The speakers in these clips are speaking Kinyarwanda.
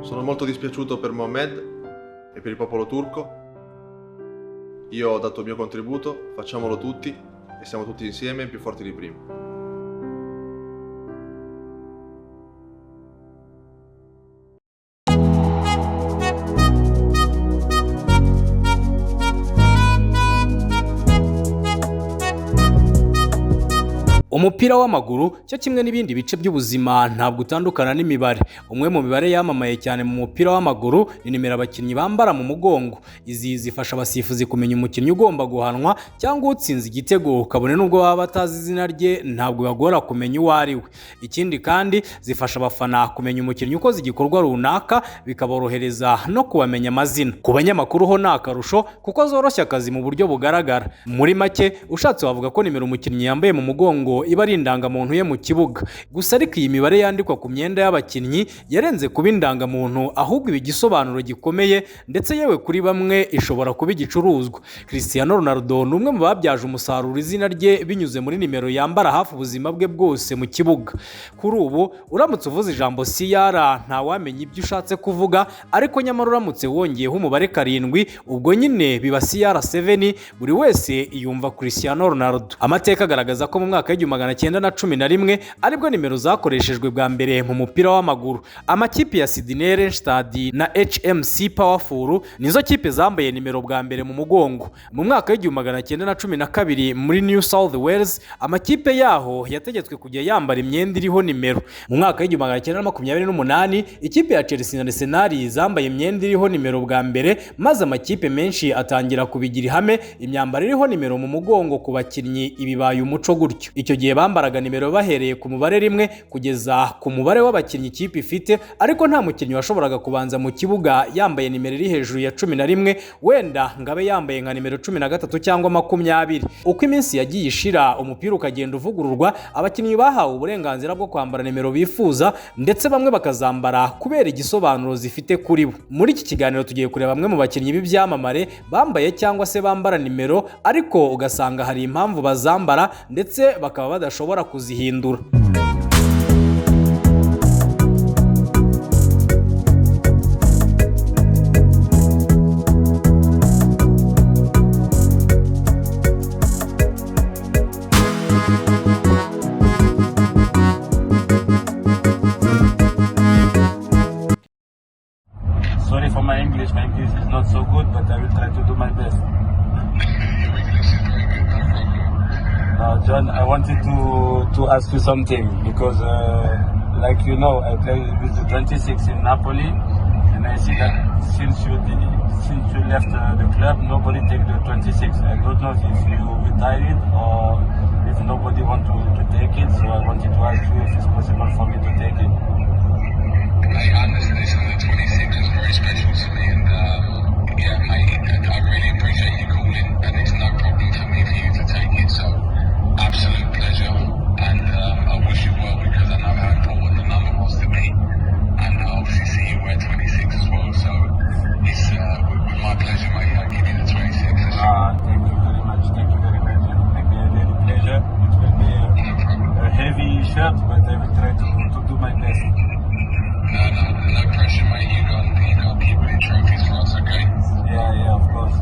Sono molto dispiaciuto per Mohamed e per il popolo turco. Io ho dato il mio contributo, facciamolo tutti e siamo tutti insieme più forti di prima. Umupira w'amaguru cyo kimwe n'ibindi bice by'ubuzima ntabwo utandukana n'imibare. Umwe mu mibare yamamaye cyane mu mupira w'amaguru ni nimero abakinnyi bambara mu mugongo. Izi zifasha abasifuzi kumenya umukinnyi ugomba guhanwa cyangwa utsinze igitego, kabone nubwo baba batazi izina rye ntabwo bagora kumenya uwo ari we. Ikindi kandi zifasha abafana kumenya umukinnyi ukoze igikorwa runaka, bikaborohereza no kubamenya amazina. Ku banyamakuru ho ni akarusho kuko zoroshya akazi mu buryo bugaragara. Muri make ushatse wavuga ko nimero umukinnyi yambaye mu mugongo iba ari indangamuntu ye mu kibuga. Gusa ariko iyi mibare yandikwa ku myenda y'abakinnyi yarenze kuba indangamuntu, ahubwo iba igisobanuro gikomeye, ndetse yewe kuri bamwe ishobora kuba igicuruzwa. Cristiano Ronaldo ni umwe mu babyaje umusaruro izina rye binyuze muri nimero yambara hafi ubuzima bwe bwose mu kibuga. Kuri ubu uramutse uvuze ijambo CR ntawamenya ibyo ushatse kuvuga, ariko nyamara uramutse wongeyeho umubare 7 ubwo nyine biba CR7, buri wese yumva Cristiano Ronaldo. Amateka agaragaza ko mu mwaka w'1911 aribwo nimero zakoreshejwe bwa mbere mu mupira w'amaguru. Amakipe ya Sydney Rangers na HMC Powerful nizo kipe zambaye nimero bwa mbere mu mugongo. Mu mwaka w'1912 muri New South Wales amakipe yaho yategetswe kujya yambara imyenda iriho nimero. Mu mwaka w'1928 ikipe ya Chelsea na Arsenal zambaye imyenda iriho nimero bwa mbere, maze amakipe menshi atangira kubigira ihame imyambaro iriho nimero mu mugongo ku bakinnyi. Ibibaye umuco gutyo. Icyo gihe bambaraga nimero bahereye ku mubare 1 kugeza ku mubare w'abakinnyi ikipe ifite, ariko nta mukinnyi washoboraga kubanza mu kibuga yambaye nimero iri hejuru ya 11, wenda ngabe yambaye nka nimero 13 cyangwa 20. Uko iminsi yagiye ishira umupira ukagenda uvugururwa, abakinnyi bahawe uburenganzira bwo kwambara nimero bifuza, ndetse bamwe bakazambara kubera igisobanuro zifite kuri bo. Muri iki kiganiro tugiye kureba bamwe mu bakinnyi b'ibyamamare bambaye cyangwa se bambara nimero, ariko ugasanga hari impamvu bazambara ndetse bakaba badashobora kuzihindura. Sorry for my English is not so good, but I will try to do my best. John, I wanted to ask you something because, like you know, I play with the 26 in Napoli, and I see that since you left the club, nobody take the 26. I don't know if you retired or if nobody want to take it, so I wanted to ask you if it's possible for me to take it. Mate, honestly, listen, the 26 is very special to me, and yeah, mate, I really appreciate you calling, and it's no problem for me for you to take it, so absolute pleasure, and I wish you well because I know how important the number was to me, and I obviously see you wear 26 as well, so it's with my pleasure, mate. I give you the 26. Thank you very much. Thank you very much. It will be a very pleasure. It will be a heavy shirt, but I will try to do my best. No pressure, mate. You got to keep winning trophies for us, okay? Yeah, of course.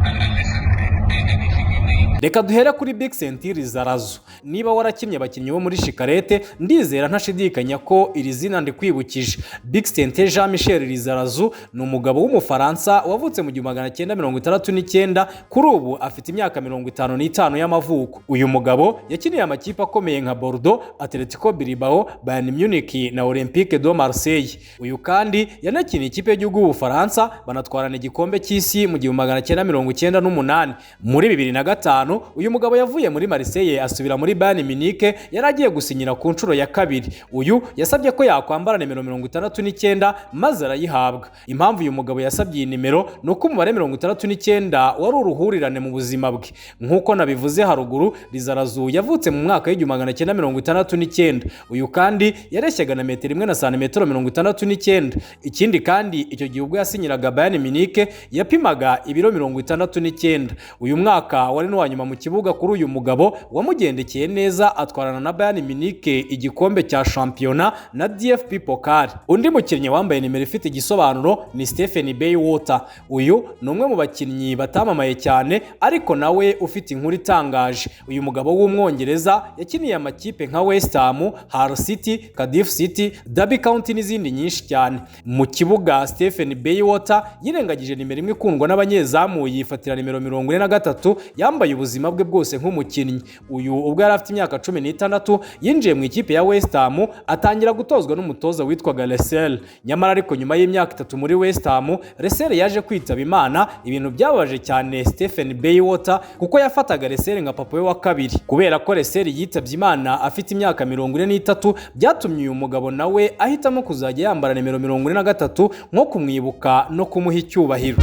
And listen, anything you need. Reka duhere kuri Bixent Lizarazu. Niba warakinnye abakinnyi bo muri Shikarete, ndizera ntashidikanya ko iri zina ndikwibukije. Bixent Jean Michel Lizarazu ni umugabo w'umufaransa wavutse mu 1969, kuri ubu afite imyaka 55 y'amavuko. Uyu mugabo yakiniye amakipe akomeye nka Bordeaux, Atletico Bilbao, Bayern Munich na Olympique de Marseille. Uyu kandi yanakiniye ikipe y'igihugu y'Ubufaransa, banatwarana igikombe cy'isi mu 1998. Muri 2005 uyu mugabo yavuye muri Marseille asubira muri Bayern Munich, yaragiye gusinyira ku nshuro ya 2. Uyu yasabye ko yakwambara nimero 69 maze arayihabwa. Impamvu uyu mugabo yasabye iyi nimero nuko umubare 69 wari uruhurirane mu buzima bwe. Nkuko nabivuze haruguru, Lizarazu yavutse mu mwaka w'1969. Uyu kandi yareshyaga na metero 1 na santimetero 69. Ikindi kandi icyo gihe ubwo yasinyiraga Bayern Munich yapimaga ibiro 69. Uyu mwaka wari n'uwanyuma nyuma mu kibuga kuri uyu mugabo wamugendekeye neza atwarana na Bayern Munich igikombe cya shampiyona na DFB Pokal. Undi mukinnyi wambaye nimero ifite igisobanuro ni Stephen Baywater. Uyu ni umwe mu bakinnyi batamamaye cyane ariko nawe ufite inkuru itangaje. Uyu mugabo w'umwongereza yakiniye amakipe nka West Ham, Hull City, Cardiff City, Derby County n'izindi nyinshi cyane. Mu kibuga Stephen Baywater yirengagije nimero imwe ikundwa n'abanyezamu yifatira nimero 43 yambaye ubuzima bwe bwose nk'umukinnyi. Uyu ubwo yari afite imyaka 16 yinjiye mu ikipe ya West Ham atangira gutozwa n'umutoza witwaga Lessel. Nyamara ariko nyuma y'imyaka 3 muri West Ham Lessel yaje kwitaba Imana. Ibintu byababaje cyane Stephen Baywater kuko yafataga Lessel nka papa we wa kabiri. Kubera ko Lessel yitabye Imana afite imyaka 43 byatumye uyu mugabo nawe ahitamo kuzajya yambara nimero 43 nko kumwibuka no kumuha icyubahiro.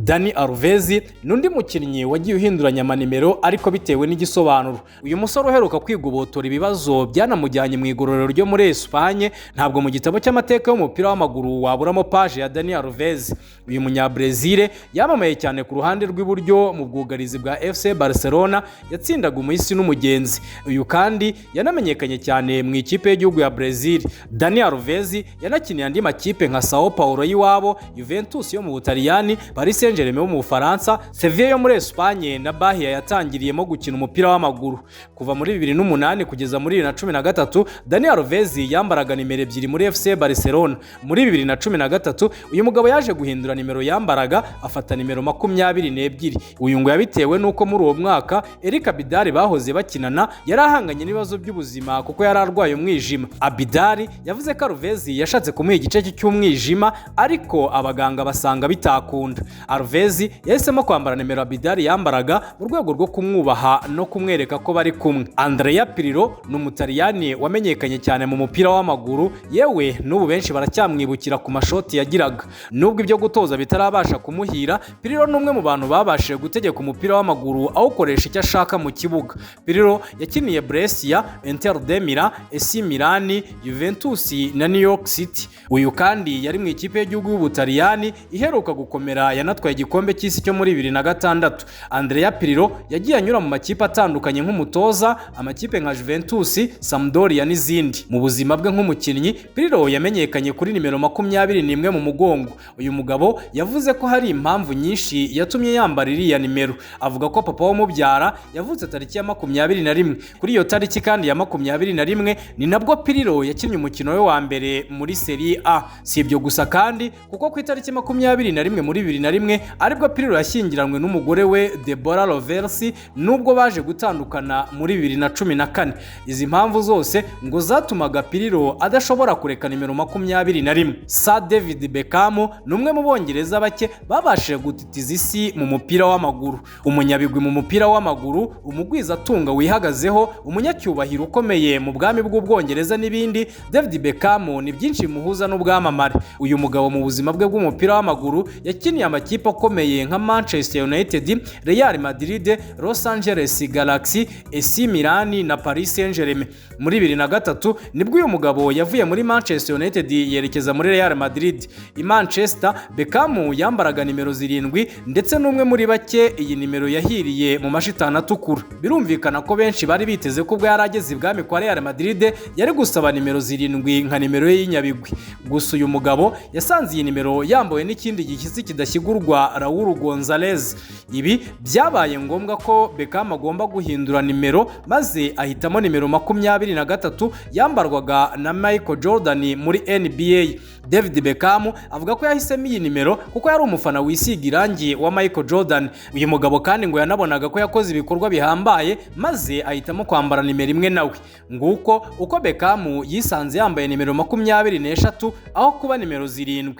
Dani Alves nundi mukinnyi wagiye uhinduranya amanimero ariko bitewe n'igisobanuro. Uyu musore uheruka kwigobotora ibibazo byanamujyanye mu igororero ryo muri Espagne, ntabwo mu gitabo cy'amateka y'umupira w'amaguru waburamo page ya Dani Alves. Uyu munyabrazil yamamaye cyane ku ruhande rw'iburyo mu bwugarizi bwa FC Barcelona, yatsindaga umuhisi n'umugenzi. Uyu kandi yanamenyekanye cyane mu ikipe y'igihugu ya Brazil. Dani Alves yanakiniye andi makipe nka Sao Paulo y'iwabo, Juventus yo mu Butaliyani, Paris Saint-Germain yo mu Bufaransa, Sevilla yo muri Espagne na Bahia yatangiriyemo gukina umupira w'amaguru. Kuva muri 2008 kugeza muri 2013 Dani Alves yambaraga nimero 2 muri FC Barcelona. Muri 2013 uyu mugabo yaje guhindura nimero yambaraga afata nimero 22. Uyu ngo yabitewe nuko muri uwo mwaka Eric Abidal bahoze bakinana yarahanganye n'ibibazo by'ubuzima kuko yari arwaye umwijima. Abidal yavuze ko Alves yashatse kumuha igice cy'umwijima ariko abaganga basanga bitakunda. Alves yahisemo kwambara nimero Abidal yambaraga mu rwego rwo kumwubaha no kumwereka ko bari kumwe. Andrea Pirlo ni umutaliyani wamenyekanye cyane mu mupira w'amaguru, yewe n'ubu benshi baracyamwibukira ku mashoti yagiraga. Nubwo ibyo gutoza bitarabasha kumuhira, Pirlo ni umwe mu bantu babashije gutegeka umupira w'amaguru awukoresha icyo ashaka mu kibuga. Pirlo yakiniye Brescia, Inter de Milan, AC Milan, Juventus na New York City. Uyu kandi yari mu ikipe y'igihugu y'Ubutaliyani iheruka gukomera yanatwaye igikombe cy'isi cyo muri 2006. Andrea Pirlo yagiye anyura mu makipe atandukanye nk'umutoza, amakipe nka Juventus, Sampdoria n'izindi. Mu buzima bwe nk'umukinnyi, Pirlo yamenyekanye kuri nimero 21 mu mugongo. Uyu mugabo yavuze ko hari impamvu nyinshi yatumye yambara iriya nimero. Avuga ko papa w'umubyara yavutse tariki ya 21. Kuri iyo tariki kandi ya 21 ni nabwo Pirlo yakinnye umukino we wa mbere muri Serie A. Si ibyo gusa kandi kuko ku itariki 21 muri 2001 aribwo Pirlo yashyingiranywe n'umugore we Deborah Roversi, nubwo baje gutandukana muri 2014. Izi mpamvu zose ngo zatumaga Pirlo adashobora kureka nimero 21. Sir David Beckham ni umwe mu Bongereza bake babashije gutitiza isi mu mupira w'amaguru. Umunyabigwi mu mupira w'amaguru, umugwiza atunga wihagazeho, umunyacyubahiro ukomeye mu bwami bw'Ubwongereza n'ibindi, David Beckham ni byinshi bimuhuza n'ubwamamare. Uyu mugabo mu buzima bwe bw'umupira w'amaguru yakiniye amakipe akomeye nka Manchester United, Real Madrid, Los Angeles Galaxy, AC Milan na Paris Saint-Germain. Muri 2003 nibwo uyu mugabo yavuye muri Manchester United yerekeza muri Real Madrid. I Manchester Beckham yambaraga nimero 7 ndetse n'umwe muri bake iyi nimero yahiriye mu mashitani atukura. Birumvikana ko benshi bari biteze ko ubwo yarageze ibwami kwa Real Madrid yari gusaba nimero 7 nka nimero ye y'inyabigwi. Gusa uyu mugabo yasanze iyi nimero yambaye n'ikindi gikisi kidashyigurwa Raúl González. Ibi byabaye ngombwa ko Beckham agomba guhindura nimero maze ahitamo nimero 23 yambarwaga na Michael Jordan muri NBA. David Beckham avuga ko yahisemo iyi nimero kuko yari umufana wisiga irangi wa Michael Jordan. Uyu mugabo kandi ngo yanabonaga ko yakoze ibikorwa bihambaye maze ahitamo kwambara nimero imwe nawe. Nguko uko Beckham yisanze yambaye nimero 23 aho kuba nimero 7.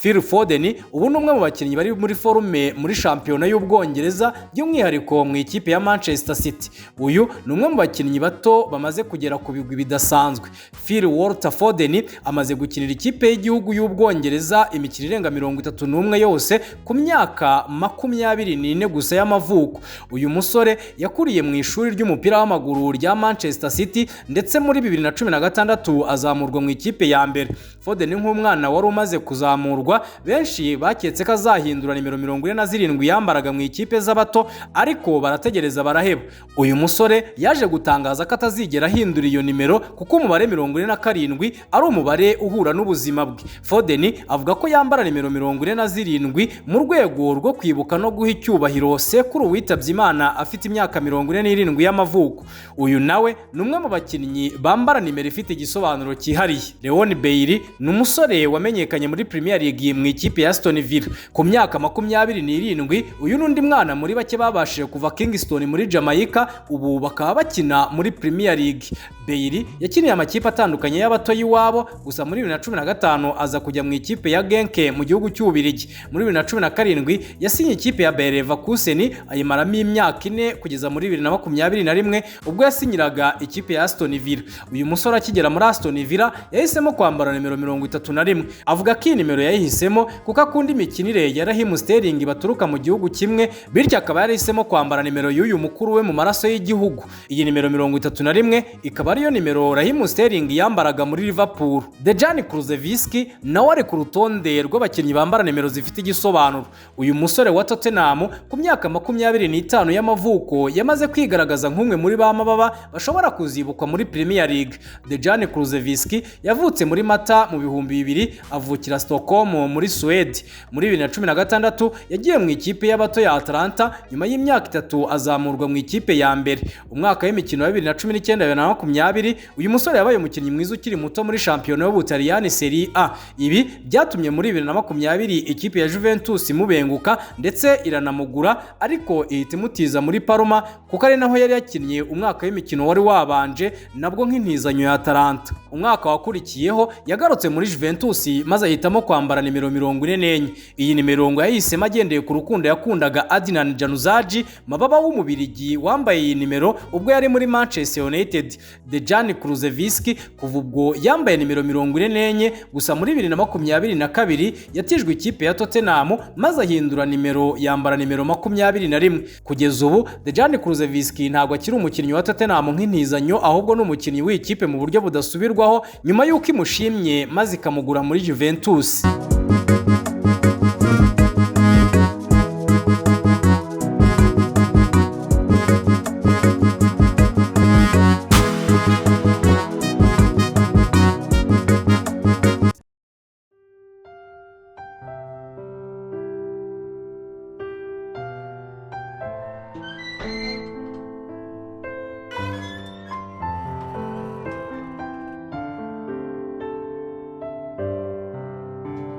Phil Foden ubu ni umwe mu bakinnyi bari muri forume muri shampiyona y'Ubwongereza by'umwihariko mu ikipe ya Manchester City. Uyu ni umwe mu bakinnyi bato bamaze kugera ku bigwi bidasanzwe. Phil Walter Foden amaze gukinira ikipe y'igihugu y'Ubwongereza imikino irenga 31 yose ku myaka 24 gusa y'amavuko. Uyu musore yakuriye mu ishuri ry'umupira w'amaguru rya Manchester City ndetse muri 2016 azamurwa mu ikipe ya mbere. Foden nk'umwana wari umaze kuzamurwa, benshi baketse ko azahindura nimero 47 yambaraga mu ikipe z'abato, ariko barategereza baraheba. Uyu musore yaje gutangaza ko atazigera ahindura iyo nimero kuko umubare 47 ari umubare uhura n'ubuzima bwe. Foden avuga ko yambara nimero 47 mu rwego rwo kwibuka no guha icyubahiro sekuru witabye Imana afite imyaka 47 y'amavuko. Uyu nawe ni umwe mu bakinnyi bambara nimero ifite igisobanuro cyihariye. Leon Bailey ni umusore wamenyekanye muri Premier League mu ikipe ya Aston Villa ku myaka 27. Uyu n'undi mwana muri bake babashije kuva Kingston muri Jamaica, ubu bakaba bakina muri Premier League. Bailey yakiniye amakipe atandukanye y'abato y'iwabo, gusa muri 2015 aza kujya mu ikipe ya Genk mu gihugu cy'Ubirigi. Muri 2017 yasinye ikipe ya Bayer Leverkusen ayimaramo imyaka 4 kugeza muri 2021 ubwo yasinyiraga ikipe ya Aston Villa. Uyu musore akigera muri Aston Villa yahisemo kwambara nimero 31. Avuga ko iyi nimero yayihisemo kuko akunda imikinire ya Raheem Sterling baturuka mu gihugu kimwe, bityo akaba yarahisemo kwambara nimero y'uyu mukuru we mu maraso y'igihugu. Iyi nimero 31 ikaba ariyo nimero Raheem Sterling yambaraga muri Liverpool. Dejan Kulusevski nawe ari ku rutonde rw'abakinnyi bambara nimero zifite igisobanuro. Uyu musore wa Tottenham ku myaka 25 y'amavuko yamaze kwigaragaza nk'umwe muri ba mababa bashobora kuzibukwa muri Premier League. Dejan Kulusevski yavutse muri Mata mu 2000, avukira Stockholm muri Sweden. Muri 2016 yagiye mu ikipe y'abato ya Atlanta, nyuma y'imyaka 3 azamurwa mu ikipe ya mbere. Umwaka w'imikino wa 2019-2020 uyu musore yabaye umukinnyi mwiza ukiri muto muri shampiyona y'Ubutaliyani Serie A. Ibi byatumye muri 2020 ikipe ya Juventus imubenguka ndetse iranamugura, ariko ihita imutiza muri Parma kuko ari naho yari yakinnye umwaka w'imikino wari wabanje nabwo nk'intizanyo ya Atalanta. Umwaka wakurikiyeho yagarutse muri Juventus maze ahitamo kwambara nimero 44. Iyi nimero ngo yahisemo agendeye ku rukundo yakundaga Adnan Januzaj, mababa w'umubirigi wambaye iyi nimero ubwo yari muri Manchester United. Dejan Kulusevski kuva ubwo yambaye nimero 44, gusa muri 2022 yatijwe ikipe ya Tottenham maze ahindura nimero yambara nimero 21. Kugeza ubu Dejan Kulusevski ntabwo akiri umukinnyi wa Tottenham nk'intizanyo, ahubwo ni umukinnyi w'ikipe mu buryo budasubirwaho nyuma y'uko imushimye maze ikamugura muri Juventus.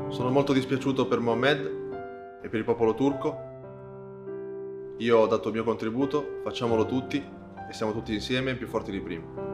Sono molto dispiaciuto per Mohamed e per il popolo turco. Io ho dato il mio contributo, facciamolo tutti e siamo tutti insieme più forti di prima.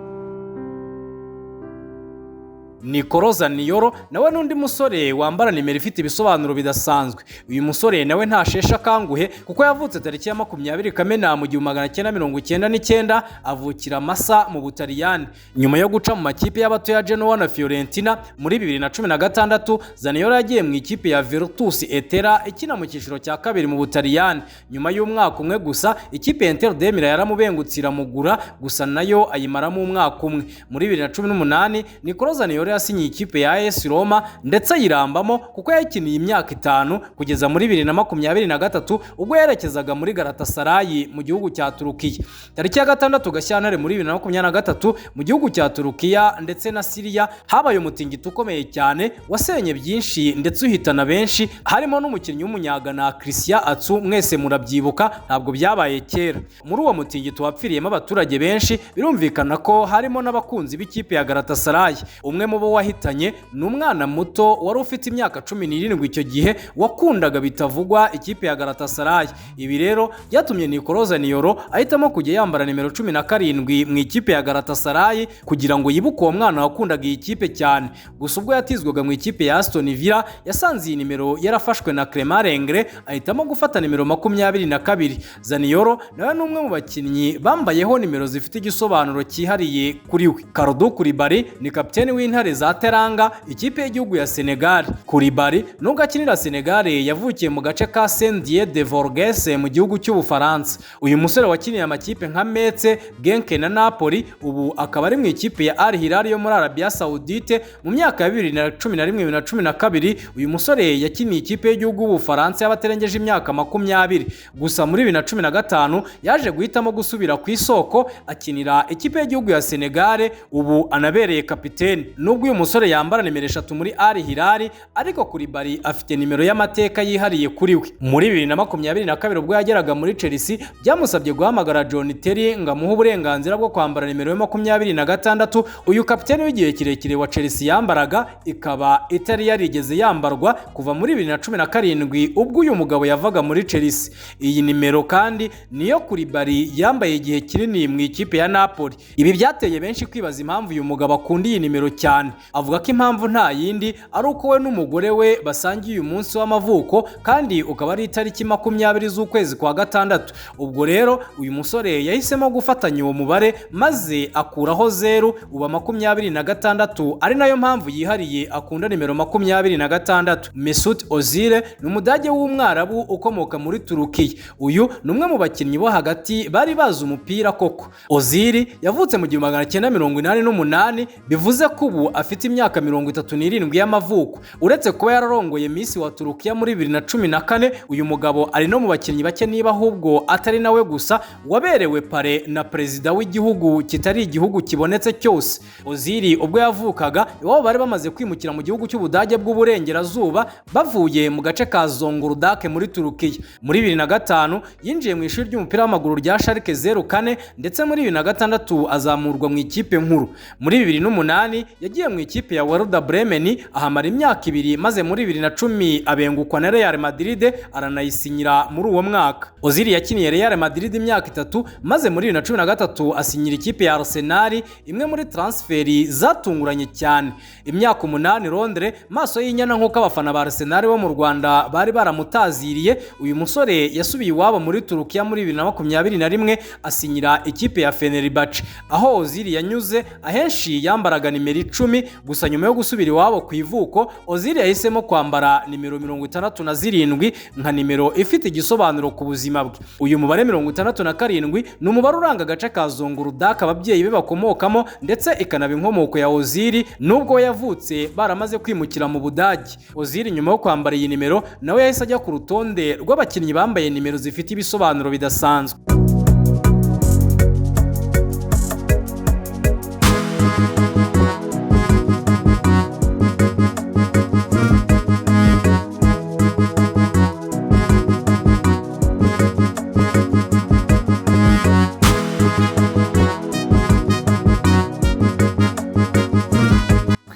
Nicolo Zaniolo nawe n'undi musore wambara nimero ifite ibisobanuro bidasanzwe. Uyu musore nawe ntashesha kanguhe kuko yavutse tariki ya 20 Kamena mu 1999, avukira Massa mu Butaliyani. Nyuma yo guca mu makipe y'abato ya Genoa na Fiorentina muri 2016, Zaniolo yagiye mu ikipe ya Virtus Etera ikina mu cyiciro cya kabiri mu Butaliyani. Nyuma y'umwaka umwe gusa ikipe ya Inter de Milan yaramubengutsira iramugura, gusa nayo ayimaramo umwaka umwe. Muri 2018 Nicolo Zaniolo yasinyiye ikipe ya AS Roma ndetse ayirambamo kuko yakiniye imyaka 5 kugeza muri 2023 ubwo yerekezaga muri Galatasaray mu gihugu cya Turukiya. Tariki ya 6 Gashyantare muri 2023 mu gihugu cya Turukiya ndetse na Syria habaye umutingito ukomeye cyane wasenye byinshi ndetse uhitana benshi, harimo n'umukinnyi w'umunyagana Christian Atsu, mwese murabyibuka, ntabwo byabaye kera. Muri uwo mutingito wapfiriyemo abaturage benshi, birumvikana ko harimo n'abakunzi b'ikipe ya Galatasaray. Umwe mu mu bo wahitanye ni umwana muto wari ufite imyaka 17 icyo gihe wakundaga bitavugwa ikipe ya Galatasaray. Ibi rero byatumye Nicolo Zaniolo ahitamo kujya yambara nimero 17 mu ikipe ya Galatasaray kugira ngo yibuke uwo mwana wakundaga iyi kipe cyane. Gusa ubwo yatizwaga mu ikipe ya Aston Villa yasanze iyi nimero yarafashwe na Clément Lenglet ahitamo gufata nimero 22. Zaniolo nawe ni umwe mu bakinnyi bambayeho nimero zifite igisobanuro cyihariye kuri we. Kalidou Koulibaly ni kapiteni w'Intare za Teranga ikipe y'igihugu ya Senegal. Koulibaly nubwo akinira Senegal yavukiye mu gace ka Saint-Dié-de-Vourges mu gihugu cy'Ubufaransa. Uyu musore wakiniye amakipe nka Metz, Genk na Napoli, ubu akaba ari mu ikipe ya Al Hilal yo muri Arabia Saoudite. Mu myaka ya 2011-2012 uyu musore yakiniye ikipe y'igihugu y'Ubufaransa y'abaterengeje imyaka 20. Gusa muri 2015 yaje guhitamo gusubira ku isoko akinira ikipe y'igihugu ya Senegal, ubu anabereye kapiteni. Nubwo uyu musore yambara nimero 3 muri Al Hilal, ariko Koulibaly afite nimero y'amateka yihariye kuri we. Muri 2022 ubwo yageraga muri Chelsea byamusabye guhamagara John Terry ngo amuhe uburenganzira bwo kwambara nimero 26. Uyu kapiteni w'igihe kirekire wa Chelsea yambaraga ikaba itari yarigeze yambarwa kuva muri 2017 ubwo uyu mugabo yavaga muri Chelsea. Iyi nimero kandi niyo Koulibaly yambaye igihe kinini mu ikipe ya Napoli. Ibi byateye benshi kwibaza impamvu uyu mugabo akunda iyi nimero cyane. Avuga ko impamvu nta yindi ari uko we n'umugore we basangiye uyu munsi w'amavuko kandi ukaba ari itariki 20 z'ukwezi kwa gatandatu. Ubwo rero uyu musore yahisemo gufatanya uwo mubare maze akuraho 0 uba 26, ari nayo mpamvu yihariye akunda nimero 26. Mesut Ozil ni umudage w'umwarabu ukomoka muri Turukiya. Uyu ni umwe mu bakinnyi bo hagati bari bazi umupira koko. Ozil yavutse mu 1988, bivuze ko ubu afite imyaka 37 y'amavuko. Uretse kuba yararongoye Miss wa Turukiya muri 2014, uyu mugabo ari no mu bakinnyi bake niba ahubwo atari nawe gusa waberewe pare na perezida w'igihugu kitari igihugu kibonetse cyose. Ozil ubwo yavukaga iwabo bari bamaze kwimukira mu gihugu cy'Ubudage bw'uburengerazuba bavuye mu gace ka Zonguldak muri Turukiya. Muri 2005 yinjiye mu ishuri ry'umupira w'amaguru rya Schalke 04 ndetse muri 2006 azamurwa mu ikipe nkuru. Muri 2008 yagiye mu ikipe ya Werder Bremen ahamara imyaka 2, maze muri 2010 abengukwa na Real Madrid aranayisinyira muri uwo mwaka. Ozil yakiniye Real Madrid imyaka 3, maze muri 2013 asinyira ikipe ya Arsenal, imwe muri transferi zatunguranye cyane. Imyaka 8 Londres, maso y'inyana nk'uko abafana ba Arsenal bo mu Rwanda bari baramutaziriye. Uyu musore yasubiye iwabo muri Turukiya muri 2021 asinyira ikipe ya Fenerbahce. Aho Ozil yanyuze ahenshi yambaraga nimero 10, gusa nyuma yo gusubira iwabo ku ivuko Ozil yahisemo kwambara nimero 67 nka nimero ifite igisobanuro ku buzima bwe. Uyu mubare 67 ni umubare uranga agace ka Zonguldak ababyeyi be bakomokamo ndetse ikanaba inkomoko ya Ozil nubwo yavutse baramaze kwimukira mu Budage. Ozil nyuma yo kwambara iyi nimero nawe yahise ajya ku rutonde rw'abakinnyi bambaye nimero zifite ibisobanuro bidasanzwe.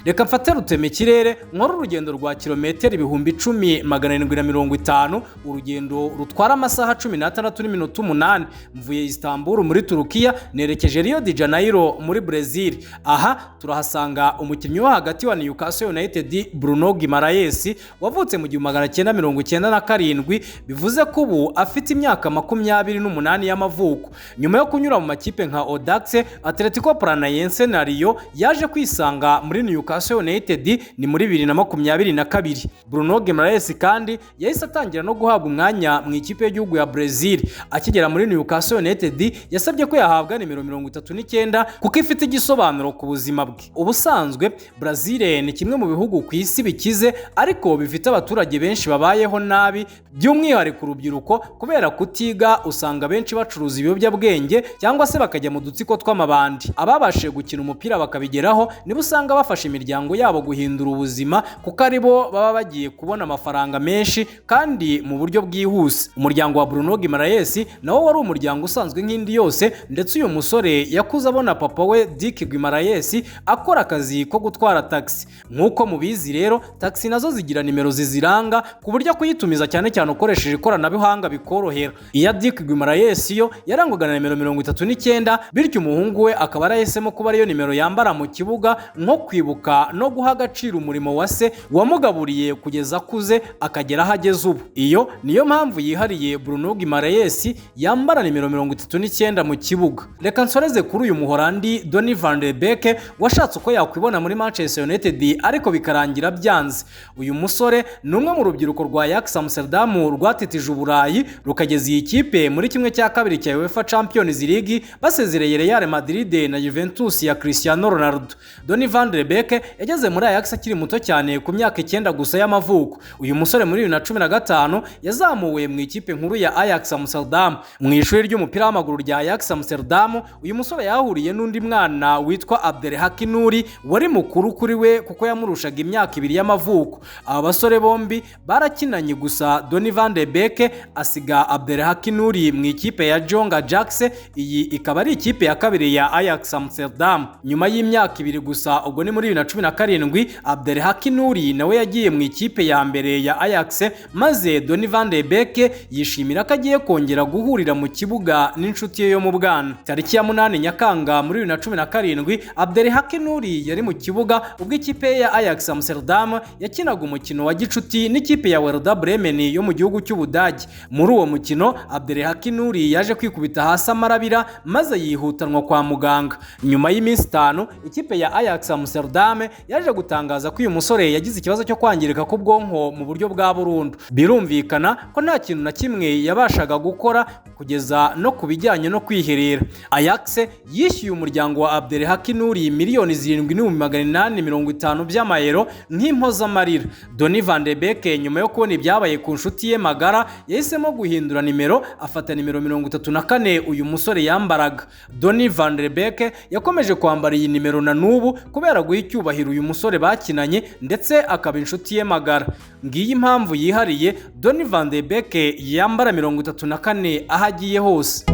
Reka mfate ruteme ikirere nkora urugendo rwa kilometero 10,750, urugendo rutwara amasaha 16 n'iminota 8. Mvuye Istanbul muri Turukiya nerekeje Rio de Janeiro muri Brazil. Aha turahasanga umukinnyi wo hagati wa Newcastle United Bruno Guimaraes wavutse mu 1997, bivuze ko ubu afite imyaka 28 y'amavuko. Nyuma yo kunyura mu makipe nka Audax, Atletico Paranaense na Rio, yaje kwisanga muri Newcastle United ni muri 2022. Bruno Guimaraes kandi yahise atangira no guhabwa umwanya mu ikipe y'igihugu ya Brazil. Akigera muri Newcastle United yasabye ko yahabwa nimero 39 kuko ifite igisobanuro ku buzima bwe. Ubusanzwe Brazil ni kimwe mu bihugu ku isi bikize ariko bifite abaturage benshi babayeho nabi, by'umwihariko urubyiruko kubera kutiga. Usanga benshi bacuruza ibiyobyabwenge cyangwa se bakajya mu dutsiko tw'amabandi. Ababashije gukina umupira bakabigeraho nibo usanga bafashe imiryango yabo guhindura ubuzima kuko ari bo baba bagiye kubona amafaranga menshi kandi mu buryo bwihuse. Umuryango wa Bruno Guimaraes nawo wari umuryango usanzwe nk'indi yose, ndetse uyu musore yakuze abona papa we Dick Guimaraes akora akazi ko gutwara taxi. Nk'uko mubizi rero, taxi nazo zigira nimero ziziranga ku buryo kuyitumiza cyane cyane ukoresheje ikoranabuhanga bikorohera. Iya Dick Guimaraes yo yarangwaga na nimero 39, bityo umuhungu we akaba yarahisemo kuba ariyo nimero yambara mu kibuga nko kwibuka no guha agaciro umurimo wa se wamugaburiye kugeza akuze akagera aho ageze ubu. Iyo niyo mpamvu yihariye Bruno Guimaraes yambara nimero 39 mu kibuga. Reka nsoreze kuri uyu muhorandi Donny van de Beek washatse uko yakwibona muri Manchester United ariko bikarangira byanze. Uyu musore ni umwe mu rubyiruko rwa Ajax Amsterdam rwatitije Uburayi rukageza iyi kipe muri kimwe cya kabiri cya UEFA Champions League basezereye Real Madrid na Juventus ya Cristiano Ronaldo. Donny van de Beek yageze muri Ajax akiri muto cyane ku myaka 9 gusa y'amavuko. Uyu musore muri 2015 yazamuwe mu ikipe nkuru ya Ajax Amsterdam. Mu ishuri ry'umupira w'amaguru rya Ajax Amsterdam, uyu musore yahuriye n'undi mwana witwa Abdelhaki Nouri wari mukuru kuri we kuko yamurushaga imyaka 2 y'amavuko. Aba basore bombi barakinanye, gusa Donny van de Beek asiga Abdelhaki Nouri mu ikipe ya Jong Ajax. Iyi ikaba ari ikipe ya kabiri ya Ajax Amsterdam. Nyuma y'imyaka 2 gusa, ubwo ni muri 2017, Abdelhaki Nouri nawe yagiye mu ikipe ya mbere ya Ajax, maze Donny van de Beek yishimira ko agiye kongera guhurira mu kibuga n'inshuti ye yo mu bwana. Tariki ya 8 Nyakanga muri 2017, Abdelhaki Nouri yari mu kibuga ubwo ikipe ya Ajax Amsterdam yakinaga umukino wa gicuti n'ikipe ya Werder Bremen yo mu gihugu cy'Ubudage. Muri uwo mukino Abdelhaki Nouri yaje kwikubita hasi amarabira maze yihutanwa kwa muganga. Nyuma y'iminsi 5, ikipe ya Ajax Amsterdam yaje gutangaza ko uyu musore yagize ikibazo cyo kwangirika k'ubwonko mu buryo bwa burundu. Birumvikana ko nta kintu na kimwe yabashaga gukora kugeza no kubijyanye no kwiherera. Ajax yishyuye umuryango wa Abdelhaki Nouri miliyoni 7,850 by'amayero nk'impozamarira. Donny van de Beek nyuma yo kubona ibyabaye ku nshuti ye magara yahisemo guhindura nimero, afata nimero 34 uyu musore yambaraga. Donny van de Beek yakomeje kwambara iyi nimero na n'ubu kubera guha icyubahiro uyu musore bakinanye ndetse akaba inshuti ye magara. Ngiyi impamvu yihariye Donny van de Beek yambara 34 aho agiye hose.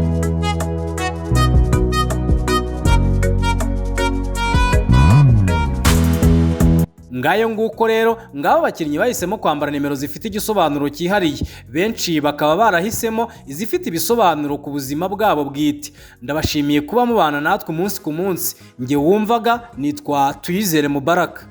Ngayo nguko rero, ngabo abakinnyi bahisemo kwambara nimero zifite igisobanuro cyihariye. Benshi bakaba barahisemo izifite ibisobanuro ku buzima bwabo bwite. Ndabashimiye kuba mubana natwe umunsi ku munsi. Nge wumvaga nitwa Tuyizere Mubaraka.